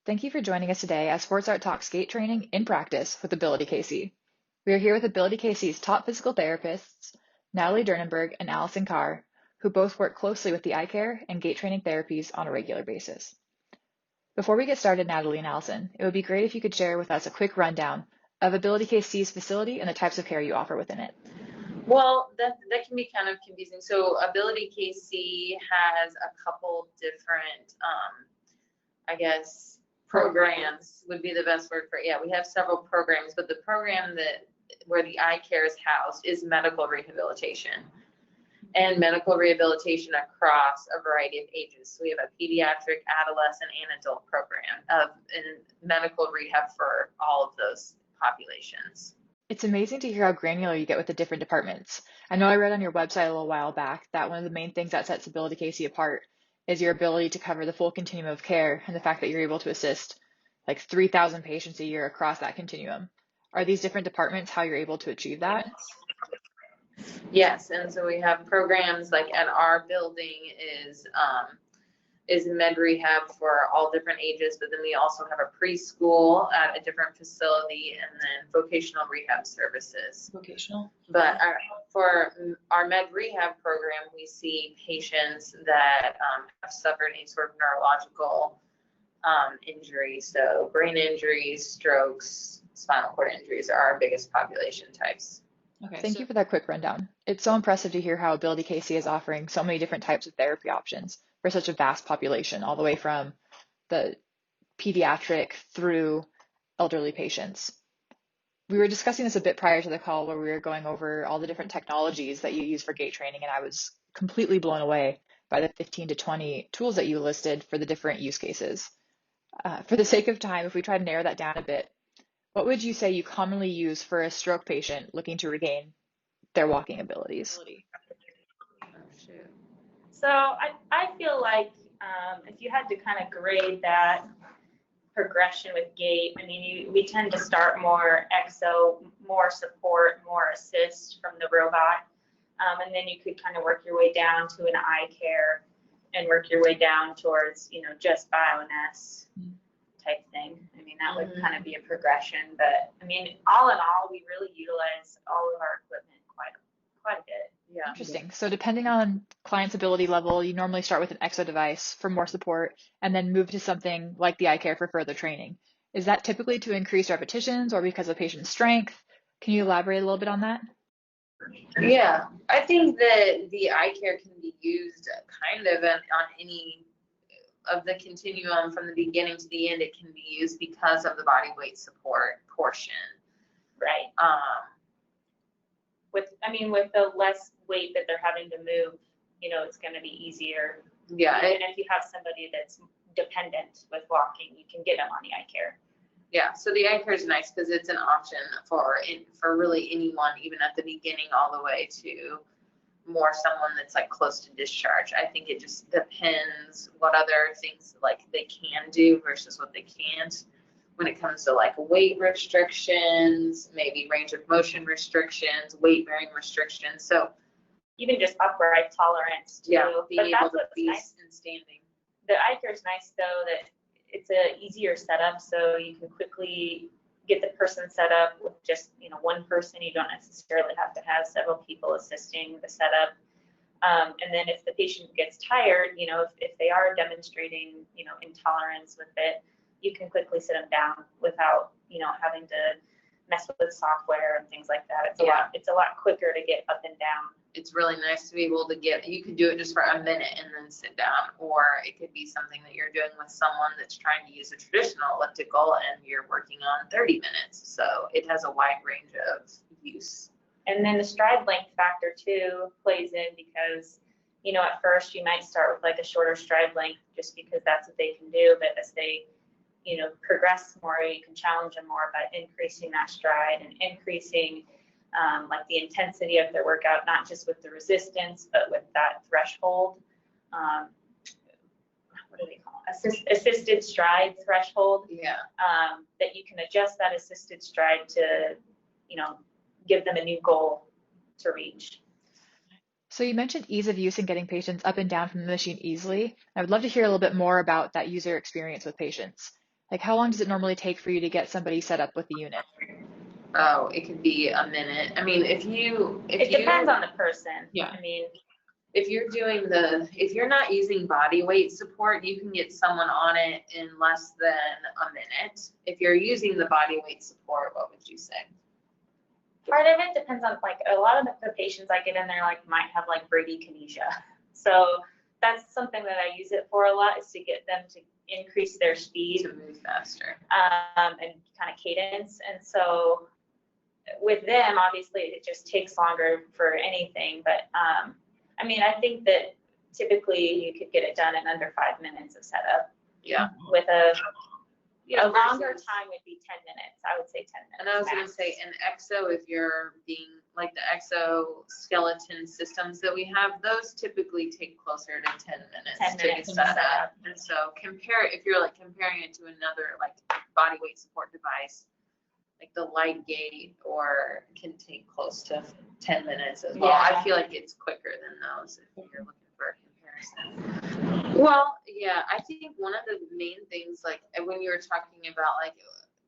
Thank you for joining us today as SportsArt talks skate training in practice with Ability KC. We are here with Ability KC's top physical therapists, Natalie Dirnberger and Alison Carr, who both work closely with the ICARE and gait training therapies on a regular basis. Before we get started, Natalie and Alison, it would be great if you could share with us a quick rundown of Ability KC's facility and the types of care you offer within it. Well, that can be kind of confusing. So Ability KC has a couple different, I guess, programs would be the best word for it. Yeah, we have several programs, but the program where the ICARE is housed is medical rehabilitation. And medical rehabilitation across a variety of ages. So we have a pediatric, adolescent, and adult program in medical rehab for all of those populations. It's amazing to hear how granular you get with the different departments. I know I read on your website a little while back that one of the main things that sets Ability KC apart is your ability to cover the full continuum of care and the fact that you're able to assist like 3,000 patients a year across that continuum. Are these different departments how you're able to achieve that? Yes, and so we have programs like at our building is med rehab for all different ages, but then we also have a preschool at a different facility and then vocational rehab services. Vocational? But for our med rehab program, we see patients that have suffered any sort of neurological injury. So brain injuries, strokes, spinal cord injuries are our biggest population types. Okay, thank you for that quick rundown. It's so impressive to hear how Ability KC is offering so many different types of therapy options for such a vast population, all the way from the pediatric through elderly patients. We were discussing this a bit prior to the call where we were going over all the different technologies that you use for gait training, and I was completely blown away by the 15 to 20 tools that you listed for the different use cases. For the sake of time, if we try to narrow that down a bit, what would you say you commonly use for a stroke patient looking to regain their walking abilities? So I feel like if you had to kind of grade that progression with gait, I mean, we tend to start more exo, more support, more assist from the robot. And then you could kind of work your way down to an ICARE and work your way down towards, just BioNS type thing. I mean, that would kind of be a progression, but I mean, all in all, we really utilize all of our equipment quite a bit. Yeah. Interesting. So depending on client's ability level, you normally start with an exo device for more support and then move to something like the ICARE for further training. Is that typically to increase repetitions or because of patient strength? Can you elaborate a little bit on that? Yeah, I think that the ICARE can be used kind of on any of the continuum from the beginning to the end. It can be used because of the body weight support portion. Right. With the less weight that they're having to move, it's going to be easier. Yeah. And if you have somebody that's dependent with walking, you can get them on the ICARE. Yeah, so the ICARE is nice because it's an option for really anyone, even at the beginning all the way to more someone that's like close to discharge. I think it just depends what other things like they can do versus what they can't when it comes to like weight restrictions, maybe range of motion restrictions, weight bearing restrictions. So even just upright tolerance too. Yeah, being able to be nice. in standing. The ICARE is nice though that it's a easier setup, so you can quickly get the person set up with just one person. You don't necessarily have to have several people assisting the setup. And then if the patient gets tired, if they are demonstrating intolerance with it, you can quickly sit them down without having to mess with software and things like that. It's a lot quicker to get up and down. It's really nice to be able to you could do it just for a minute and then sit down, or it could be something that you're doing with someone that's trying to use a traditional elliptical and you're working on 30 minutes. So it has a wide range of use. And then the stride length factor too plays in because, at first you might start with like a shorter stride length just because that's what they can do. But as they, progress more, you can challenge them more by increasing that stride and increasing like the intensity of their workout, not just with the resistance, but with that threshold. What do they call it? Assisted stride threshold. Yeah. That you can adjust that assisted stride to, give them a new goal to reach. So you mentioned ease of use and getting patients up and down from the machine easily. I would love to hear a little bit more about that user experience with patients. Like, how long does it normally take for you to get somebody set up with the unit? Oh, it could be a minute. I mean, if It depends on the person. Yeah. I mean, if you're not using body weight support, you can get someone on it in less than a minute. If you're using the body weight support, what would you say? part of it depends on, like, a lot of the patients I get in there, like, might have like bradykinesia. So that's something that I use it for a lot, is to get them to increase their speed. To move faster. And kind of cadence. And so with them, obviously, it just takes longer for anything. But I mean, I think that typically you could get it done in under 5 minutes of setup. Yeah. With a longer time would be 10 minutes. I would say 10 minutes. And I was max. going to say, in exo, if you're being like the exoskeleton systems that we have, those typically take closer to 10 minutes 10 to minutes get set up. And so if you're like comparing it to another like body weight support device, like the light gait, or can take close to 10 minutes as well. Yeah. I feel like it's quicker than those if you're looking for a comparison. Well, yeah, I think one of the main things, like when you were talking about like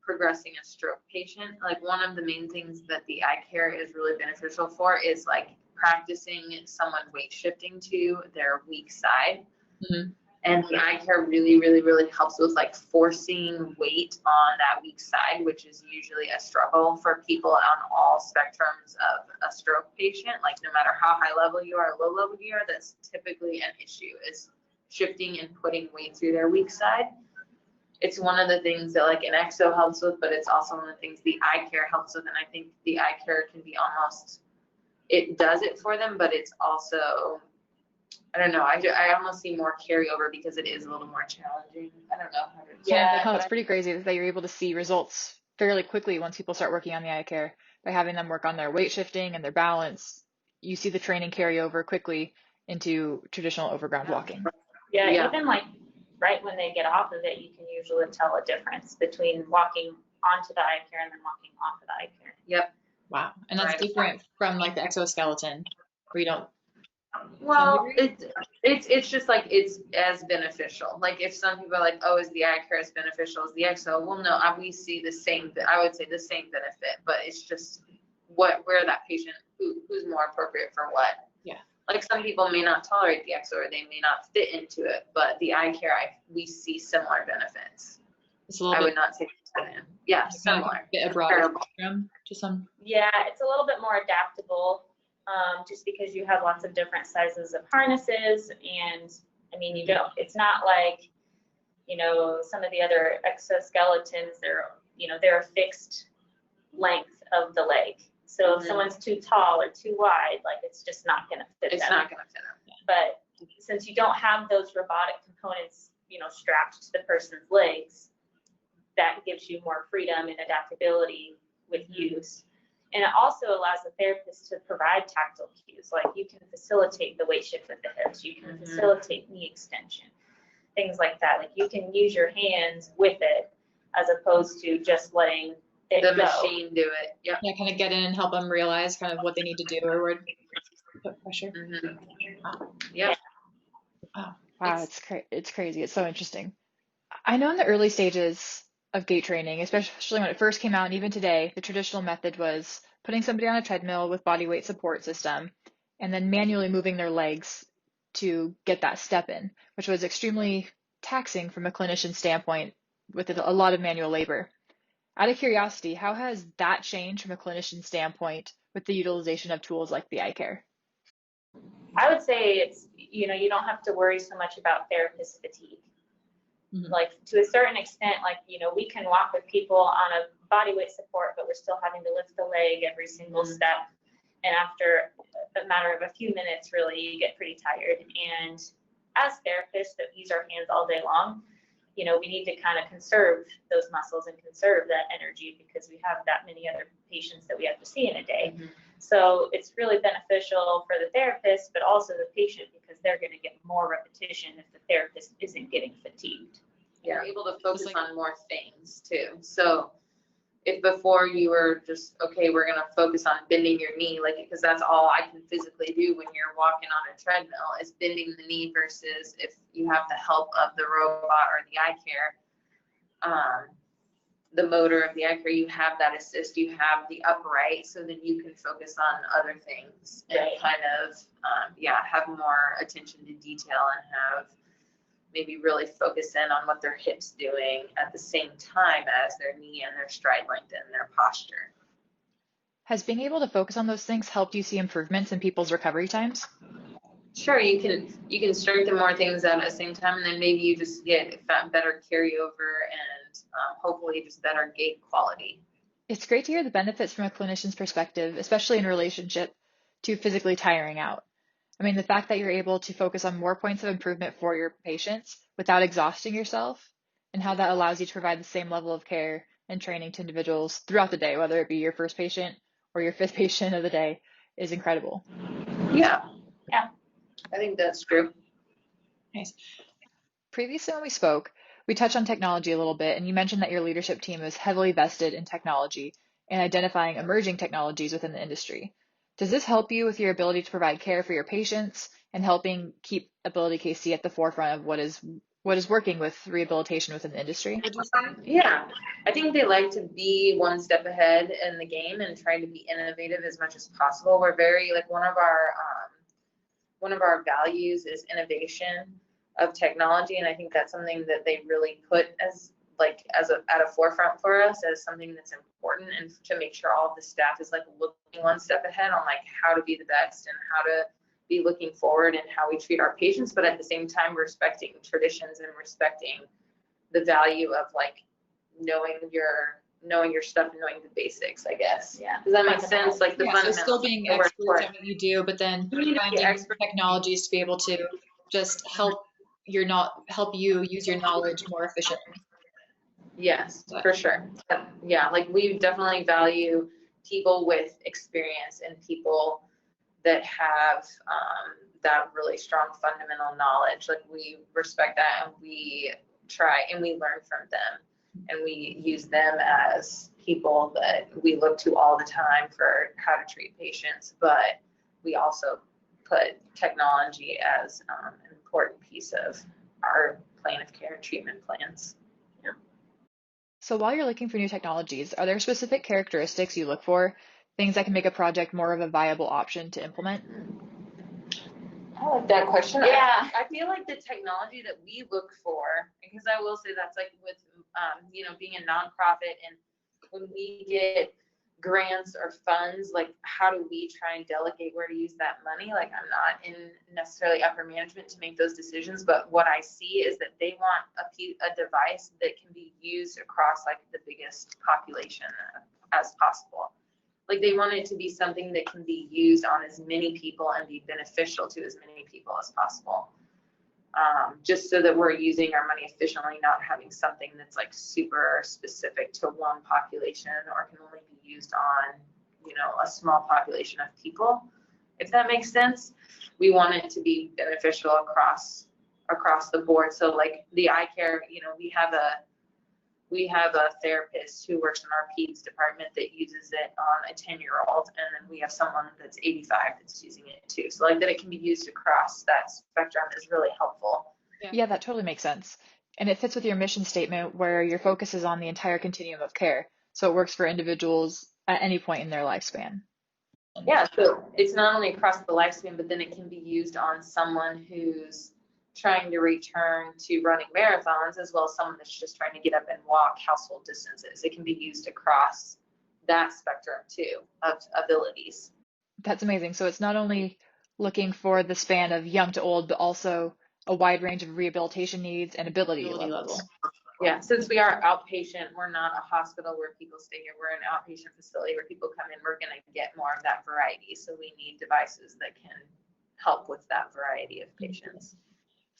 progressing a stroke patient, like one of the main things that the ICARE is really beneficial for is like practicing someone weight shifting to their weak side. Mm-hmm. And the ICARE really, really, really helps with like forcing weight on that weak side, which is usually a struggle for people on all spectrums of a stroke patient. Like no matter how high level you are, low level you are, that's typically an issue, is shifting and putting weight through their weak side. It's one of the things that like an exo helps with, but it's also one of the things the ICARE helps with. And I think the ICARE can be almost, it does it for them, but it's also, I don't know. I almost see more carryover because it is a little more challenging. I don't know how to. Yeah, it's pretty crazy that you're able to see results fairly quickly once people start working on the ICARE by having them work on their weight shifting and their balance. You see the training carry over quickly into traditional overground walking. Yeah, even like right when they get off of it, you can usually tell a difference between walking onto the ICARE and then walking off of the ICARE. Yep. Wow, and that's different from like the exoskeleton, where you don't. Well, it's just like it's as beneficial. Like if some people are like, oh, is the ICARE as beneficial as the exo? Well, no, we see the same. I would say the same benefit, but it's just where that patient who's more appropriate for what. Yeah. Like some people may not tolerate the exo or they may not fit into it, but the ICARE, we see similar benefits. It's a little bit, would not say yeah, similar. A broader spectrum to some. Yeah, it's a little bit more adaptable. Just because you have lots of different sizes of harnesses, and I mean, it's not like, some of the other exoskeletons, they're a fixed length of the leg. So if someone's too tall or too wide, like it's just not going to fit them. It's not going to fit them. But since you don't have those robotic components, strapped to the person's legs, that gives you more freedom and adaptability with use. And it also allows the therapist to provide tactile cues, like you can facilitate the weight shift with the hips, you can facilitate knee extension, things like that. Like you can use your hands with it as opposed to just letting it the go. Machine do it. Yep. Yeah, kind of get in and help them realize kind of what they need to do or where to put pressure. Mm-hmm. Wow. Yep. Wow, it's crazy. It's so interesting. I know in the early stages of gait training, especially when it first came out, and even today, the traditional method was putting somebody on a treadmill with body weight support system and then manually moving their legs to get that step in, which was extremely taxing from a clinician standpoint with a lot of manual labor. Out of curiosity, how has that changed from a clinician standpoint with the utilization of tools like the ICARE? I would say it's, you don't have to worry so much about therapist fatigue. Mm-hmm. Like to a certain extent, like, we can walk with people on a body weight support, but we're still having to lift the leg every single step. And after a matter of a few minutes, really, you get pretty tired. And as therapists that use our hands all day long, we need to kind of conserve those muscles and conserve that energy because we have that many other patients that we have to see in a day. Mm-hmm. So it's really beneficial for the therapist, but also the patient, because they're going to get more repetition if the therapist isn't getting fatigued. Yeah, you're able to focus on more things too. So if before you were just, okay, we're going to focus on bending your knee, like, because that's all I can physically do when you're walking on a treadmill is bending the knee, versus if you have the help of the robot or the ICARE, the motor of the ICARE, you have that assist, you have the upright, so then you can focus on other things and kind of, have more attention to detail and have maybe really focus in on what their hip's doing at the same time as their knee and their stride length and their posture. Has being able to focus on those things helped you see improvements in people's recovery times? Sure, you can strengthen more things at the same time, and then maybe you just get better carryover and hopefully just better gait quality. It's great to hear the benefits from a clinician's perspective, especially in relationship to physically tiring out. I mean, the fact that you're able to focus on more points of improvement for your patients without exhausting yourself, and how that allows you to provide the same level of care and training to individuals throughout the day, whether it be your first patient or your fifth patient of the day, is incredible. Yeah, I think that's true. Nice. Previously, when we spoke, we touched on technology a little bit, and you mentioned that your leadership team is heavily vested in technology and identifying emerging technologies within the industry. Does this help you with your ability to provide care for your patients and helping keep Ability KC at the forefront of what is working with rehabilitation within the industry? Yeah, I think they like to be one step ahead in the game and try to be innovative as much as possible. We're very, like, one of our values is innovation of technology, and I think that's something that they really put at a forefront for us as something that's important, and to make sure all of the staff is like looking one step ahead on like how to be the best and how to be looking forward and how we treat our patients, but at the same time respecting traditions and respecting the value of like knowing your stuff and knowing the basics, I guess. Yeah. Does that make sense? Like the fundamentals. So still being experts at what you do, but then finding technologies to be able to just help you use your knowledge more efficiently. Yes, for sure. Yeah, like we definitely value people with experience and people that have that really strong fundamental knowledge. Like we respect that, and we try and we learn from them, and we use them as people that we look to all the time for how to treat patients. But we also put technology as an important piece of our plan of care and treatment plans. So while you're looking for new technologies, are there specific characteristics you look for, things that can make a project more of a viable option to implement? I like that question. Yeah. I feel like the technology that we look for, because I will say that's like with, being a nonprofit, and when we get grants or funds, like how do we try and delegate where to use that money? Like I'm not in necessarily upper management to make those decisions, but what I see is that they want a device that can be used across like the biggest population as possible. Like they want it to be something that can be used on as many people and be beneficial to as many people as possible. Just so that we're using our money efficiently, not having something that's like super specific to one population or can only be used on, a small population of people, if that makes sense. We want it to be beneficial across the board. So like the ICARE, we have a therapist who works in our peds department that uses it on a 10-year-old, and then we have someone that's 85 that's using it too. So like that it can be used across that spectrum is really helpful. Yeah, that totally makes sense. And it fits with your mission statement where your focus is on the entire continuum of care. So it works for individuals at any point in their lifespan. Yeah, so it's not only across the lifespan, but then it can be used on someone who's trying to return to running marathons, as well as someone that's just trying to get up and walk household distances. It can be used across that spectrum too of abilities. That's amazing. So it's not only looking for the span of young to old, but also a wide range of rehabilitation needs and ability levels. Yeah, since we are outpatient, we're not a hospital where people stay here. We're an outpatient facility where people come in. We're going to get more of that variety. So we need devices that can help with that variety of patients.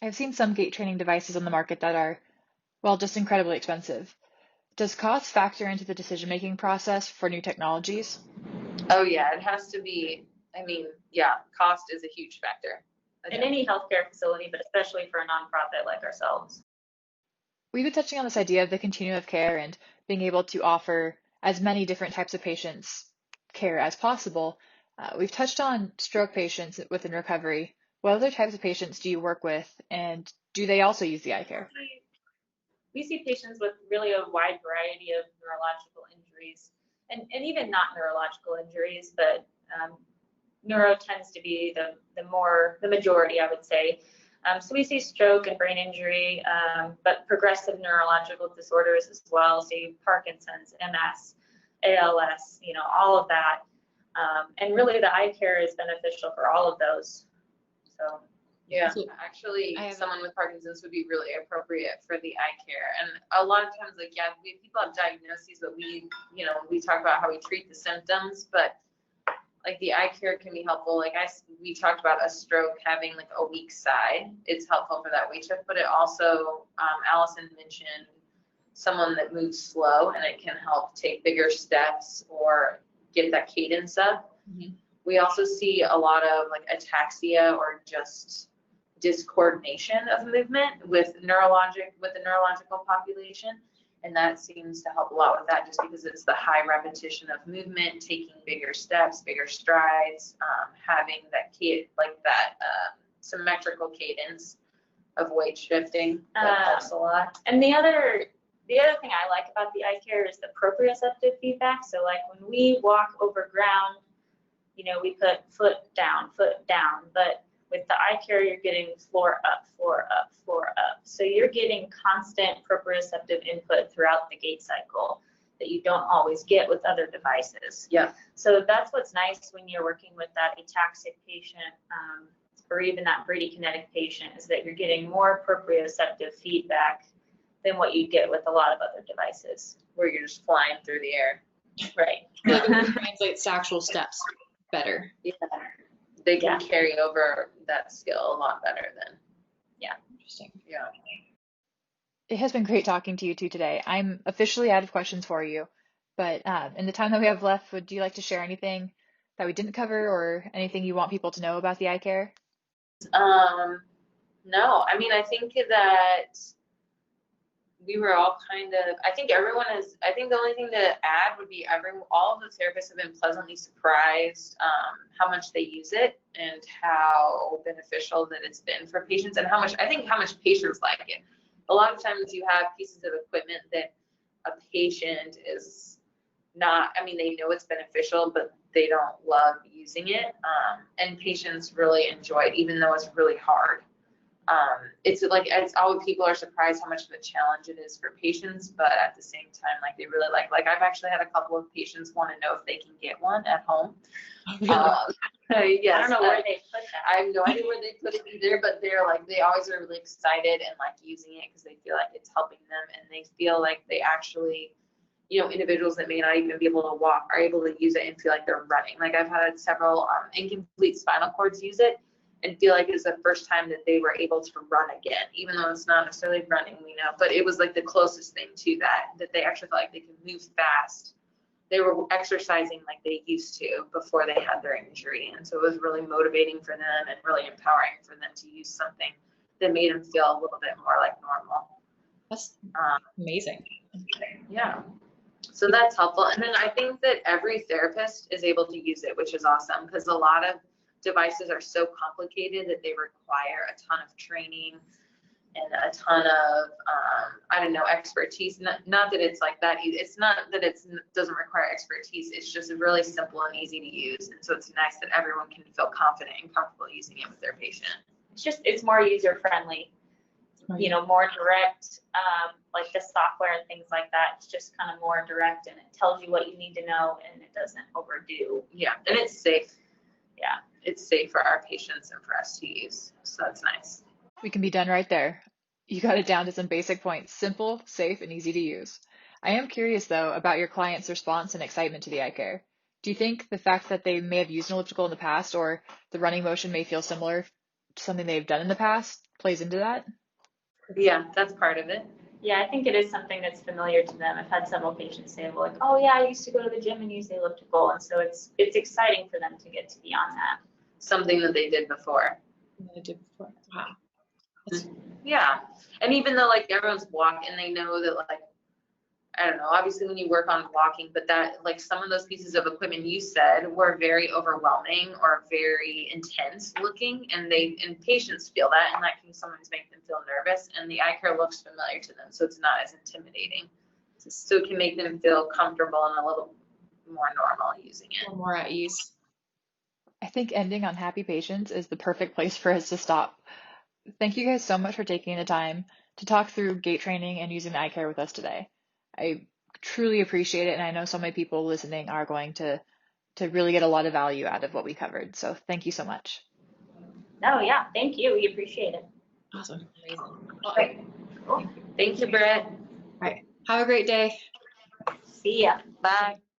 I've seen some gait training devices on the market that are, just incredibly expensive. Does cost factor into the decision-making process for new technologies? Oh yeah, it has to be. Cost is a huge factor. In any healthcare facility, but especially for a nonprofit like ourselves. We've been touching on this idea of the continuum of care and being able to offer as many different types of patients care as possible. We've touched on stroke patients within recovery. What other types of patients do you work with, and do they also use the ICARE? we see patients with really a wide variety of neurological injuries, and even not neurological injuries, but neuro tends to be the majority, I would say. So we see stroke and brain injury, but progressive neurological disorders as well, so Parkinson's, MS, ALS, all of that. And really the ICARE is beneficial for all of those. So yeah, So actually, I have someone with Parkinson's would be really appropriate for the eye care. And a lot of times, like, yeah, people have diagnoses, but we talk about how we treat the symptoms, but like the eye care can be helpful. Like we talked about a stroke having like a weak side. It's helpful for that weight shift, but it also, Alison mentioned someone that moves slow, and it can help take bigger steps or get that cadence up. Mhm. We also see a lot of like ataxia or just discoordination of movement with the neurological population. And that seems to help a lot with that, just because it's the high repetition of movement, taking bigger steps, bigger strides, having that symmetrical cadence of weight shifting. That helps a lot. And the other thing I like about the ICARE is the proprioceptive feedback. So like when we walk over ground, we put foot down, but with the ICARE, you're getting floor up, floor up, floor up. So you're getting constant proprioceptive input throughout the gait cycle that you don't always get with other devices. Yeah. So that's what's nice when you're working with that ataxic patient, or even that bradykinetic patient, is that you're getting more proprioceptive feedback than what you get with a lot of other devices. Where you're just flying through the air. Right. Like it translates to actual steps better. Yeah. They can carry over that skill a lot better than. Interesting. Yeah. It has been great talking to you two today. I'm officially out of questions for you, but in the time that we have left, would you like to share anything that we didn't cover or anything you want people to know about the ICARE? No, I mean, I think that we were all I think the only thing to add would be all of the therapists have been pleasantly surprised how much they use it and how beneficial that it's been for patients, and how much patients like it. A lot of times you have pieces of equipment that a patient is not, they know it's beneficial, but they don't love using it. And patients really enjoy it, even though it's really hard. It's all people are surprised how much of a challenge it is for patients, but at the same time, they really like I've actually had a couple of patients want to know if they can get one at home. Yes, I don't know where they put that. I have no idea where they put it either, but they always are really excited and using it because they feel like it's helping them, and they feel like they actually, individuals that may not even be able to walk are able to use it and feel like they're running. I've had several incomplete spinal cords use it and feel like it's the first time that they were able to run again, even though it's not necessarily running, but it was the closest thing to that they actually felt like they could move fast. They were exercising like they used to before they had their injury. And so it was really motivating for them and really empowering for them to use something that made them feel a little bit more like normal. That's amazing. Yeah. So that's helpful. And then I think that every therapist is able to use it, which is awesome, because a lot of devices are so complicated that they require a ton of training and a ton of expertise. Not that it's like that. It's not that it doesn't require expertise. It's just really simple and easy to use. And so it's nice that everyone can feel confident and comfortable using it with their patient. It's more user friendly, more direct, like the software and things like that. It's just kind of more direct, and it tells you what you need to know, and it doesn't overdo. Yeah, and it's safe. Yeah, it's safe for our patients and for us to use. So that's nice. We can be done right there. You got it down to some basic points: simple, safe, and easy to use. I am curious, though, about your clients' response and excitement to the ICARE. Do you think the fact that they may have used an elliptical in the past, or the running motion may feel similar to something they've done in the past, plays into that? Yeah, that's part of it. Yeah, I think it is something that's familiar to them. I've had several patients say, oh yeah, I used to go to the gym and use the elliptical, and so it's exciting for them to get to be on that. Something that they did before. Wow. Yeah, and even though everyone's walking, they know that I don't know, obviously when you work on walking, but that, like some of those pieces of equipment you said were very overwhelming or very intense looking, and patients feel that, and that can sometimes make them feel nervous, and the ICARE looks familiar to them, so it's not as intimidating. So it can make them feel comfortable and a little more normal using A it. little more at ease. I think ending on happy patients is the perfect place for us to stop. Thank you guys so much for taking the time to talk through gait training and using ICARE with us today. I truly appreciate it, and I know so many people listening are going to really get a lot of value out of what we covered. So thank you so much. No, yeah, thank you. We appreciate it. Awesome. Amazing. Okay. Cool. Thank you, Britt. All right. Have a great day. See ya. Bye.